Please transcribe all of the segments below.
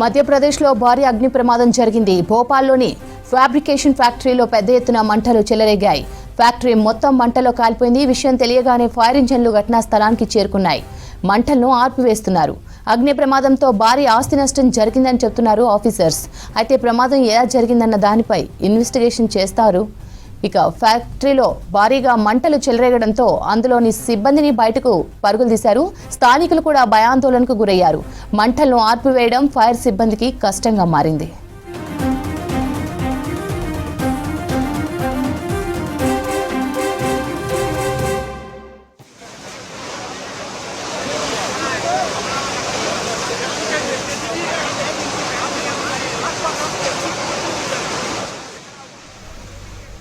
మధ్యప్రదేశ్లో భారీ అగ్ని ప్రమాదం జరిగింది. భోపాల్లోని ఫ్యాబ్రికేషన్ ఫ్యాక్టరీలో పెద్ద ఎత్తున మంటలు చెలరేగాయి. ఫ్యాక్టరీ మొత్తం మంటలో కాలిపోయింది. విషయం తెలియగానే ఫైర్ ఇంజన్లు ఘటనా స్థలానికి చేరుకున్నాయి. మంటలను ఆర్పివేస్తున్నారు. అగ్ని ప్రమాదంతో భారీ ఆస్తి నష్టం జరిగిందని చెప్తున్నారు ఆఫీసర్స్. అయితే ప్రమాదం ఎలా జరిగిందన్న దానిపై ఇన్వెస్టిగేషన్ చేస్తారు. ఇక ఫ్యాక్టరీలో భారీగా మంటలు చెలరేగడంతో అందులోని సిబ్బందిని బయటకు పరుగులు తీశారు. స్థానికులు కూడా భయాందోళనకు గురయ్యారు. మంటలను ఆర్పివేయడం ఫైర్ సిబ్బందికి కష్టంగా మారింది.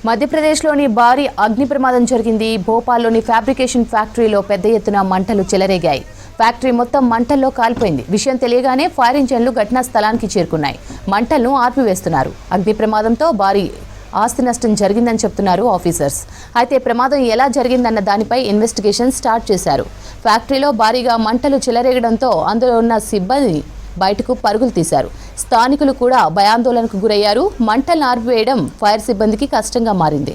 మధ్యప్రదేశ్లోని భారీ అగ్ని ప్రమాదం జరిగింది. భోపాల్లోని ఫ్యాబ్రికేషన్ ఫ్యాక్టరీలో పెద్ద ఎత్తున మంటలు చెలరేగాయి. ఫ్యాక్టరీ మొత్తం మంటల్లో కాలిపోయింది. విషయం తెలియగానే ఫైర్ ఇంజన్లు ఘటనా స్థలానికి చేరుకున్నాయి. మంటలను ఆర్పివేస్తున్నారు. అగ్ని ప్రమాదంతో భారీ ఆస్తి నష్టం జరిగిందని చెప్తున్నారు ఆఫీసర్స్. అయితే ప్రమాదం ఎలా జరిగిందన్న దానిపై ఇన్వెస్టిగేషన్ స్టార్ట్ చేశారు. ఫ్యాక్టరీలో భారీగా మంటలు చెలరేగడంతో అందులో ఉన్న సిబ్బంది బయటకు పరుగులు తీశారు. స్థానికులు కూడా భయాందోళనకు గురయ్యారు. మంటలను ఆర్పివేయడం ఫైర్ సిబ్బందికి కష్టంగా మారింది.